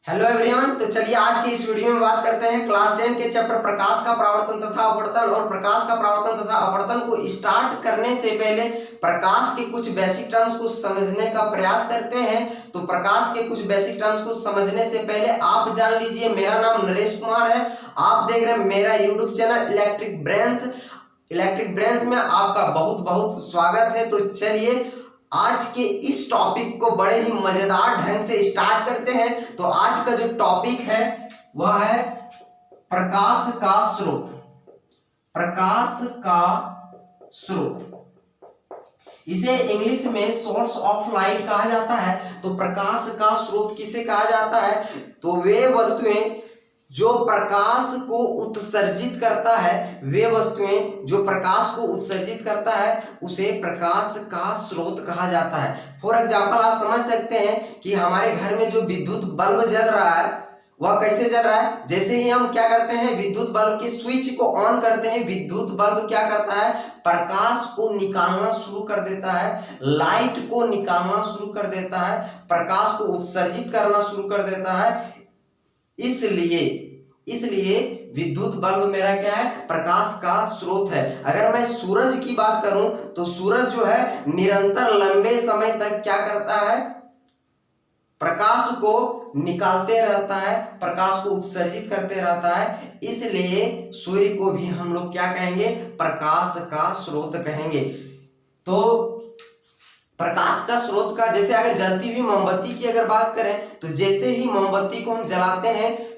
Hello everyone. तो चलिए आज की इस वीडियो में बात करते हैं क्लास 10 के चैप्टर प्रकाश का परावर्तन तथा अपवर्तन। और प्रकाश का परावर्तन तथा अपवर्तन को स्टार्ट करने से पहले प्रकाश के कुछ बेसिक टर्म्स को समझने का प्रयास करते हैं। तो प्रकाश के कुछ बेसिक टर्म्स को समझने से पहले आप जान लीजिए, मेरा नाम नरेश कुमार है। आप देख रहे हैं मेरा यूट्यूब चैनल इलेक्ट्रिक ब्रेन्स में आपका बहुत बहुत स्वागत है। तो चलिए आज के इस टॉपिक को बड़े ही मजेदार ढंग से स्टार्ट करते हैं। तो आज का जो टॉपिक है वह है प्रकाश का स्रोत। प्रकाश का स्रोत, इसे इंग्लिश में सोर्स ऑफ लाइट कहा जाता है। तो प्रकाश का स्रोत किसे कहा जाता है? तो वे वस्तुएं जो प्रकाश को उत्सर्जित करता है, वे वस्तुएं जो प्रकाश को उत्सर्जित करता है उसे प्रकाश का स्रोत कहा जाता है। फॉर एग्जाम्पल आप समझ सकते हैं कि हमारे घर में जो विद्युत बल्ब जल रहा है वह कैसे जल रहा है। जैसे ही हम क्या करते हैं, विद्युत बल्ब की स्विच को ऑन करते हैं, विद्युत बल्ब क्या करता है, प्रकाश को निकालना शुरू कर देता है, लाइट को निकालना शुरू कर देता है, प्रकाश को उत्सर्जित करना शुरू कर देता है। इसलिए विद्युत बल्ब मेरा क्या है, प्रकाश का स्रोत है। अगर मैं सूरज की बात करूं तो सूरज जो है निरंतर लंबे समय तक क्या करता है, प्रकाश को निकालते रहता है, प्रकाश को उत्सर्जित करते रहता है। इसलिए सूर्य को भी हम लोग क्या कहेंगे, प्रकाश का स्रोत कहेंगे। तो प्रकाश का स्रोत का, जैसे अगर जलती हुई मोमबत्ती की अगर बात करें तो जैसे ही मोमबत्ती को हम जलाते हैं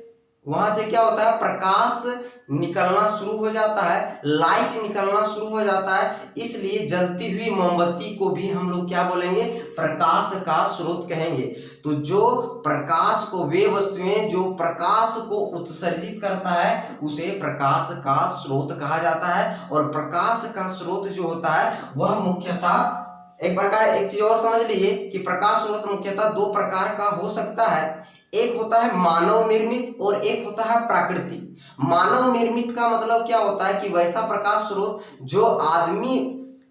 वहां से क्या होता है, प्रकाश निकलना शुरू हो जाता है, लाइट निकलना शुरू हो जाता है। इसलिए जलती हुई मोमबत्ती को भी हम लोग क्या बोलेंगे, प्रकाश का स्रोत कहेंगे। तो जो प्रकाश को, वे वस्तुएं जो प्रकाश को उत्सर्जित करता है उसे प्रकाश का स्रोत कहा जाता है। और प्रकाश का स्रोत जो होता है वह मुख्यतः एक चीज और समझ लीजिए कि प्रकाश स्रोत मुख्यतः दो प्रकार का हो सकता है। एक होता है मानव निर्मित और एक होता है प्राकृतिक। मानव निर्मित का मतलब क्या होता है कि वैसा प्रकाश स्रोत जो आदमी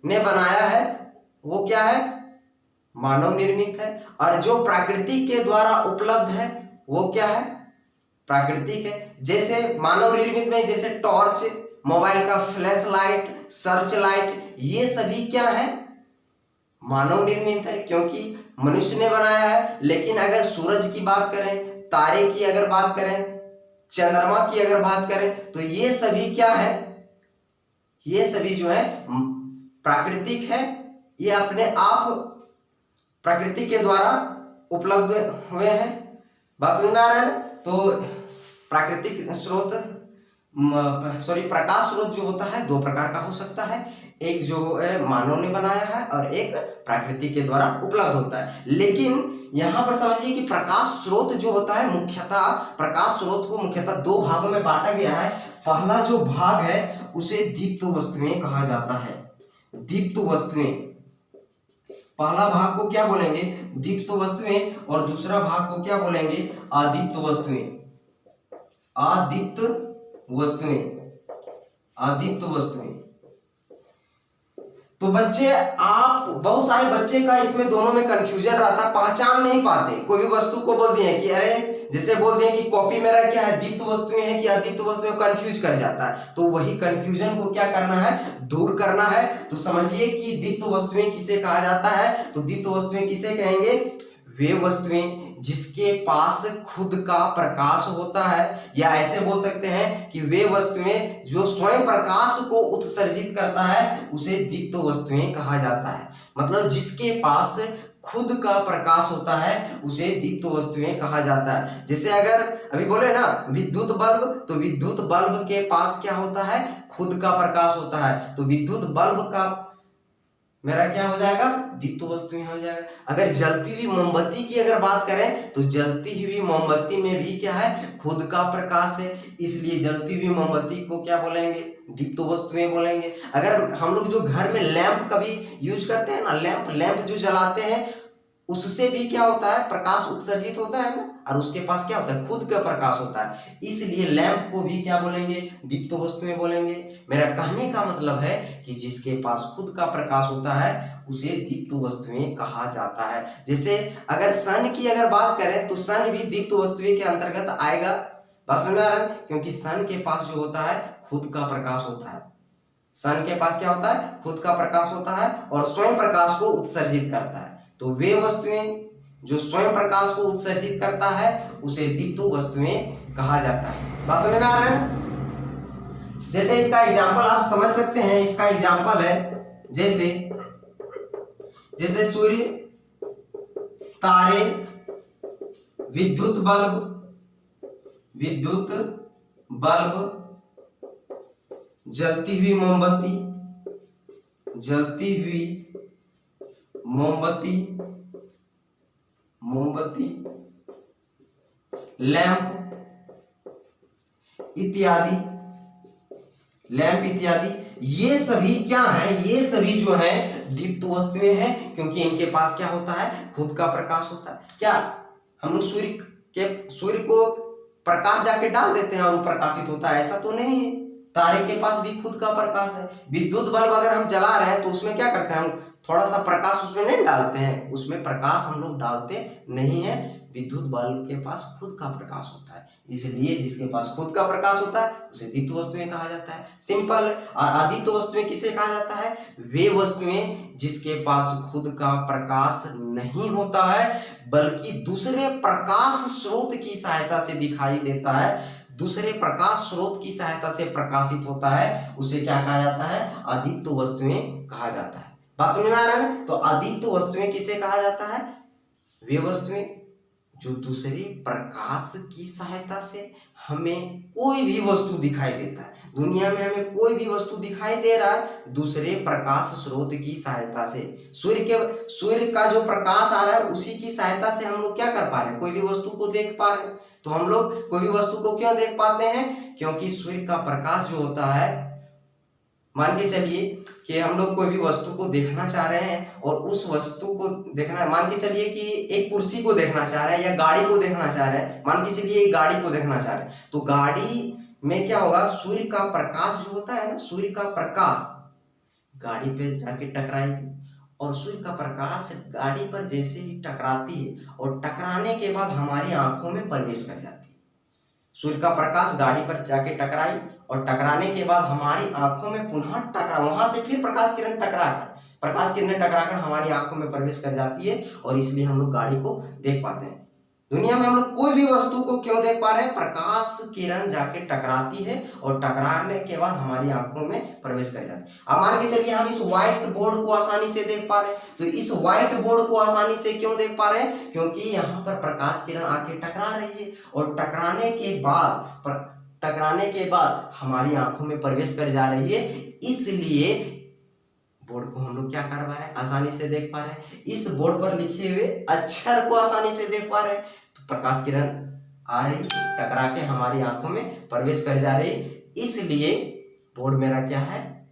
ने बनाया है वो क्या है, मानव निर्मित है। और जो प्रकृति के द्वारा उपलब्ध है वो क्या है, प्राकृतिक है। जैसे मानव निर्मित में जैसे टॉर्च, मोबाइल का फ्लैश लाइट, सर्च लाइट, ये सभी क्या है, मानव निर्मित है क्योंकि मनुष्य ने बनाया है। लेकिन अगर सूरज की बात करें, तारे की अगर बात करें, चंद्रमा की अगर बात करें तो ये सभी क्या है, ये सभी जो है प्राकृतिक है। ये अपने आप प्रकृति के द्वारा उपलब्ध हुए हैं। बात समझ में आ रहा है? तो प्राकृतिक स्रोत प्रकाश स्रोत जो होता है दो प्रकार का हो सकता है। एक जो है मानव ने बनाया है और एक प्रकृति के द्वारा उपलब्ध होता है। लेकिन यहाँ पर समझिए कि प्रकाश स्रोत जो होता है मुख्यतः, प्रकाश स्रोत को मुख्यतः दो भागों में बांटा गया है। पहला जो भाग है उसे दीप्त वस्तुएं कहा जाता है। दीप्त वस्तुएं, पहला भाग को क्या बोलेंगे, दीप्त वस्तुएं, और दूसरा भाग को क्या बोलेंगे, अदीप्त वस्तुएं। अदीप्त वस्तुएं, अदीप्त वस्तुएं। तो बच्चे, आप बहुत सारे बच्चे का इसमें दोनों में कंफ्यूजन रहता है, पहचान नहीं पाते। कोई भी वस्तु को बोल दिए कि अरे, जैसे बोल दिए कि कॉपी मेरा क्या है, दीप्त वस्तुएं है कि अदीप्त वस्तुएं, कंफ्यूज कर जाता है। तो वही कंफ्यूजन को क्या करना है, दूर करना है। तो समझिए कि दीप्त वस्तुएं किसे कहा जाता है। तो दीप्त वस्तुएं किसे कहेंगे, वे वस्तुएं जिसके पास खुद का प्रकाश होता है, या ऐसे बोल सकते हैं कि वे वस्तुएं जो स्वयं प्रकाश को उत्सर्जित करता है उसे दीप्त वस्तुएं कहा जाता है। मतलब जिसके पास खुद का प्रकाश होता है उसे दीप्त वस्तुएं कहा जाता है। जैसे अगर अभी बोले ना विद्युत बल्ब, तो विद्युत बल्ब के पास क्या होता है, खुद का प्रकाश होता है। तो विद्युत बल्ब का मेरा क्या हो जाएगा, दीप्त वस्तुएं हो जाएगा। अगर जलती हुई मोमबत्ती की अगर बात करें तो जलती हुई मोमबत्ती में भी क्या है, खुद का प्रकाश है। इसलिए जलती हुई मोमबत्ती को क्या बोलेंगे, दीप्त वस्तुएं बोलेंगे। अगर हम लोग जो घर में लैंप कभी यूज करते हैं ना, लैंप जो जलाते हैं उससे भी क्या होता है, प्रकाश उत्सर्जित होता है ना, और उसके पास क्या होता है, खुद का प्रकाश होता है। इसलिए लैंप को भी क्या बोलेंगे, दीप्त वस्तुएं बोलेंगे। मेरा कहने का मतलब है कि जिसके पास खुद का प्रकाश होता है उसे दीप्त वस्तुएं कहा जाता है। जैसे अगर सन की अगर बात करें तो सन भी दीप्त वस्तुएं के अंतर्गत आएगा। बात समझ में आ रहा है? क्योंकि सन के पास जो होता है खुद का प्रकाश होता है। सन के पास क्या होता है? खुद का प्रकाश होता है और स्वयं प्रकाश को उत्सर्जित करता है। तो वे वस्तुएं जो स्वयं प्रकाश को उत्सर्जित करता है उसे दीप्त वस्तुएं कहा जाता है। बात समझ में आ रहा है? जैसे इसका एग्जाम्पल आप समझ सकते हैं। इसका एग्जाम्पल है जैसे सूर्य, तारे, विद्युत बल्ब, जलती हुई मोमबत्ती, लैंप इत्यादि, ये सभी क्या है? ये सभी जो है दीप्त वस्तुएं हैं, क्योंकि इनके पास क्या होता है? खुद का प्रकाश होता है। क्या हम लोग सूर्य को प्रकाश जाके डाल देते हैं और वो प्रकाशित होता है? ऐसा तो नहीं है। तारे के पास भी खुद का प्रकाश है। विद्युत बल्ब अगर हम जला रहे हैं तो उसमें क्या करते हैं? हम थोड़ा सा प्रकाश उसमें नहीं डालते हैं, उसमें प्रकाश हम लोग डालते नहीं है। विद्युत बल्ब के पास खुद का प्रकाश होता है, इसलिए जिसके पास खुद का प्रकाश होता है उसे दीप्त वस्तुएं कहा जाता है। सिंपल। और अदीप्त वस्तुएं किसे कहा जाता है? वे वस्तुएं जिसके पास खुद का प्रकाश नहीं होता है बल्कि दूसरे प्रकाश स्रोत की सहायता से दिखाई देता है, दूसरे प्रकाश स्रोत की सहायता से प्रकाशित होता है, उसे क्या कहा जाता है? अदीप्त वस्तुएं कहा जाता है। बात समझ में आ रहा है? तो अदीप्त वस्तुएं किसे कहा जाता है? वे वस्तुएं जो दूसरे प्रकाश की सहायता से हमें कोई भी वस्तु दिखाई देता है। दुनिया में हमें कोई भी वस्तु दिखाई दे रहा है दूसरे प्रकाश स्रोत की सहायता से। सूर्य का जो प्रकाश आ रहा है उसी की सहायता से हम लोग क्या कर पा रहे हैं? कोई भी वस्तु को देख पा रहे हैं। तो हम लोग कोई भी वस्तु को क्यों देख पाते हैं? क्योंकि सूर्य का प्रकाश जो होता है, मान के चलिए कि हम लोग कोई भी वस्तु को देखना चाह रहे हैं और उस वस्तु को देखना, मान के चलिए कि एक कुर्सी को देखना चाह रहे हैं या गाड़ी को देखना चाह रहे हैं, मान के चलिए एक गाड़ी को देखना चाह रहे हैं, तो गाड़ी में क्या होगा? सूर्य का प्रकाश जो होता है ना, सूर्य का प्रकाश गाड़ी पे जाके टकराएगी और सूर्य का प्रकाश गाड़ी पर जैसे ही टकराती है और टकराने के बाद हमारी आंखों में प्रवेश कर जाती है। सूर्य का प्रकाश गाड़ी पर जाके टकराई और टकराने के बाद हमारी आंखों में पुनः टकरा, वहां से फिर प्रकाश किरणें टकराकर हमारी आंखों में प्रवेश कर जाती है और इसलिए हम लोग गाड़ी को देख पाते हैं। दुनिया में हम लोग कोई भी वस्तु को क्यों देख पा रहे हैं? प्रकाश किरण जाके टकराती है और टकराने के बाद हमारी आंखों में प्रवेश कर जाती है। अब मान के चलिए हम इस व्हाइट बोर्ड को आसानी से देख पा रहे हैं, तो इस व्हाइट बोर्ड को आसानी से क्यों देख पा रहे हैं? क्योंकि यहाँ पर प्रकाश किरण आके टकरा रही है और टकराने के बाद हमारी आंखों में प्रवेश कर जा रही है, इसलिए बोर्ड को हम लोग क्या कर पा रहे हैं? आसानी से देख पा रहे हैं। इस बोर्ड पर लिखे हुए अक्षर को आसानी से देख पा रहे हैं। तो प्रकाश किरण आ रही है, टकरा के हमारी आंखों में प्रवेश कर जा रही है, इसलिए बोर्ड मेरा क्या है?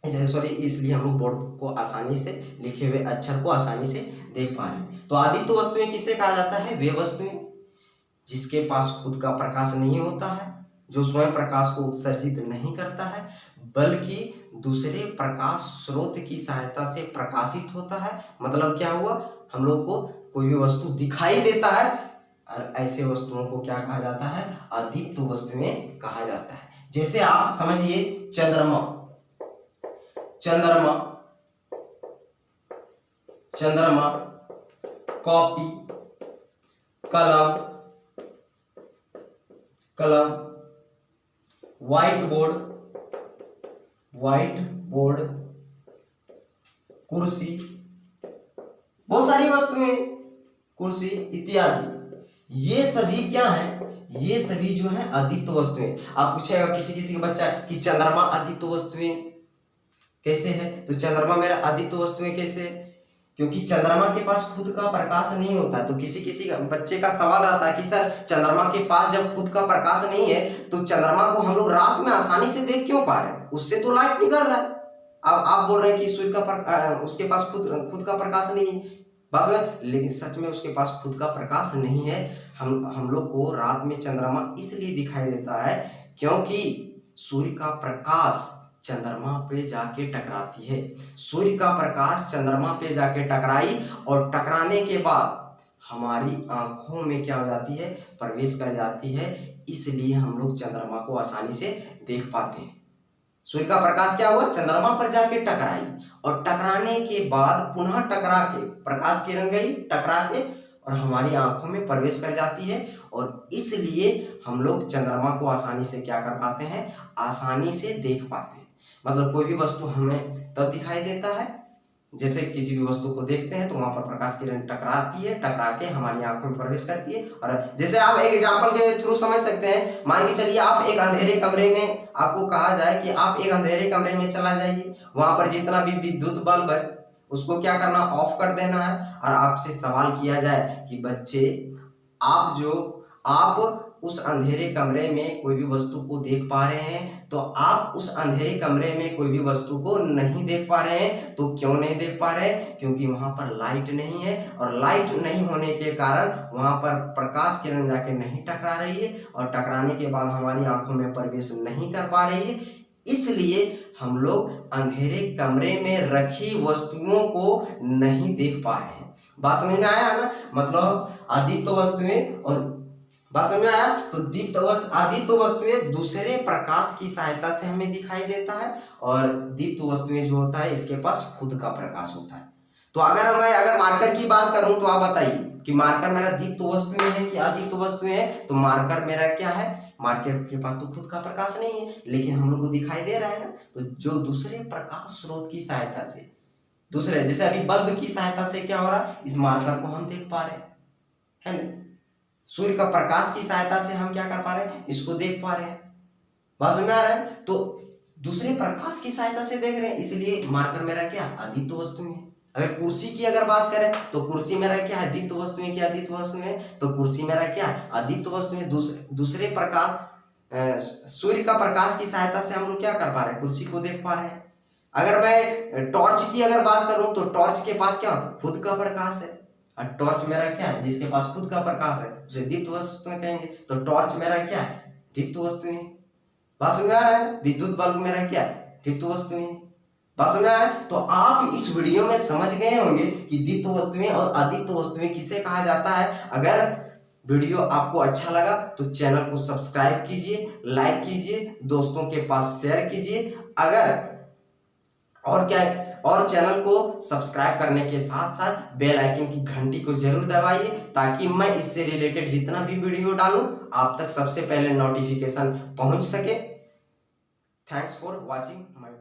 इसलिए हम लोग बोर्ड को आसानी से, लिखे हुए अक्षर को आसानी से देख पा रहे हैं। तो अदीप्त वस्तुएं किसे कहा जाता है? वे वस्तुएं जिसके पास खुद का प्रकाश नहीं होता है, जो स्वयं प्रकाश को उत्सर्जित नहीं करता है बल्कि दूसरे प्रकाश स्रोत की सहायता से प्रकाशित होता है। मतलब क्या हुआ? हम लोग को कोई भी वस्तु दिखाई देता है और ऐसे वस्तुओं को क्या कहा जाता है? अदीप्त वस्तुएं कहा जाता है। जैसे आप समझिए चंद्रमा, कॉपी, कलम, व्हाइट बोर्ड, कुर्सी, बहुत सारी वस्तुएं, कुर्सी इत्यादि, ये सभी क्या है? ये सभी जो है अदीप्त वस्तुएं। आप पूछेगा किसी का बच्चा कि चंद्रमा अदीप्त वस्तुएं कैसे है? तो चंद्रमा मेरा अदीप्त वस्तुएं कैसे है? क्योंकि चंद्रमा के पास खुद का प्रकाश नहीं होता। तो किसी बच्चे का सवाल रहता है कि सर चंद्रमा के पास जब खुद का प्रकाश नहीं है तो चंद्रमा को हम लोग रात में आसानी से देख क्यों पा रहे हैं? उससे तो लाइट निकल रहा है। अब आप बोल रहे हैं कि सूर्य का उसके पास खुद का प्रकाश नहीं है, बात में, लेकिन सच में उसके पास खुद का प्रकाश नहीं है। हम लोग को रात में चंद्रमा इसलिए दिखाई देता है क्योंकि सूर्य का प्रकाश चंद्रमा पे जाके टकराती है। सूर्य का प्रकाश चंद्रमा पे जाके टकराई और टकराने के बाद हमारी आंखों में क्या हो जाती है, प्रवेश कर जाती है, इसलिए हम लोग चंद्रमा को आसानी से देख पाते हैं। सूर्य का प्रकाश क्या हुआ, चंद्रमा पर जाके टकराई और टकराने के बाद पुनः टकरा के, प्रकाश किरण गई टकरा के और हमारी आंखों में प्रवेश कर जाती है और इसलिए हम लोग चंद्रमा को आसानी से क्या कर पाते हैं, आसानी से देख पाते हैं। मतलब कोई भी वस्तु हमें तब दिखाई देता है, जैसे किसी भी वस्तु को देखते हैं तो वहां पर प्रकाश किरण टकराती है, टकरा के हमारी आंखों में प्रवेश करती है। और जैसे आप एक एग्जांपल के थ्रू समझ सकते हैं, मान के चलिए आप एक अंधेरे कमरे में, आपको कहा जाए कि आप एक अंधेरे कमरे में चला जाइए, वहां पर जितना भी विद्युत बल्ब है उसको क्या करना, ऑफ कर देना है। और आपसे सवाल किया जाए कि बच्चे आप उस अंधेरे कमरे में कोई भी वस्तु को देख पा रहे हैं, तो आप उस अंधेरे कमरे में कोई भी वस्तु को नहीं देख पा रहे हैं। तो क्यों नहीं देख पा रहे हैं, क्योंकि वहां पर लाइट नहीं है और लाइट नहीं होने के कारण वहां पर प्रकाश किरण जाके नहीं टकरा रही है और टकराने के बाद हमारी आंखों में प्रवेश नहीं कर पा रही है, इसलिए हम लोग अंधेरे कमरे में रखी वस्तुओं को नहीं देख पा रहे हैं। बात समझ में आया ना, मतलब आदित्य वस्तुएं, और बात समझ में आया, तो आदित्य वस्तुएं दूसरे प्रकाश की सहायता से हमें दिखाई देता है और दीप्त वस्तुएं जो होता है इसके पास खुद का प्रकाश होता है। तो अगर मार्कर की बात करूं तो आप बताइए कि मार्कर मेरा दीप्त वस्तुएं है कि अदीप्त वस्तुएं है, तो मार्कर मेरा क्या है, मार्कर के पास तो खुद का प्रकाश नहीं है लेकिन हम लोग को दिखाई दे रहा है ना। तो जो दूसरे प्रकाश स्रोत की सहायता से, दूसरे जैसे अभी बल्ब की सहायता से क्या हो रहा है, इस मार्कर को हम देख पा रहे हैं, है ना। सूर्य का प्रकाश की सहायता से हम क्या कर पा रहे हैं, इसको देख पा रहे हैं। बात समझ में आ रहा है, तो दूसरे प्रकाश की सहायता से देख रहे हैं, इसलिए मार्कर मेरा क्या, अदीप्त वस्तुएं है। अगर कुर्सी की अगर बात करें तो कुर्सी मेरा क्या है, दीप्त वस्तुएं क्या, अदीप्त वस्तुएं, तो कुर्सी मेरा क्या, अदीप्त वस्तुएं। दूसरे प्रकाश, सूर्य का प्रकाश की सहायता से हम लोग क्या कर पा रहे हैं, कुर्सी को देख पा रहे हैं। अगर मैं टॉर्च की अगर बात करूं तो टॉर्च के पास क्या होता है, खुद का प्रकाश है। और टॉर्च मेरा क्या है, जिसके पास खुद का प्रकाश है उसे दीप्त वस्तुएं कहेंगे। तो टॉर्च मेरा क्या है, दीप्त वस्तुएं। बात समझ में आ रहा है, विद्युत बल्ब मेरा क्या है, दीप्त वस्तुएं। बात समझ में आ रहा है, तो आप इस वीडियो में समझ गए होंगे कि दीप्त वस्तुएं और अदीप्त वस्तुएं किसे कहा जाता है। अगर वीडियो आपको अच्छा लगा तो चैनल को सब्सक्राइब कीजिए, लाइक कीजिए, दोस्तों के पास शेयर कीजिए। और चैनल को सब्सक्राइब करने के साथ साथ बेल आइकन की घंटी को जरूर दबाइए, ताकि मैं इससे रिलेटेड जितना भी वीडियो डालूं आप तक सबसे पहले नोटिफिकेशन पहुंच सके। Thanks for watching my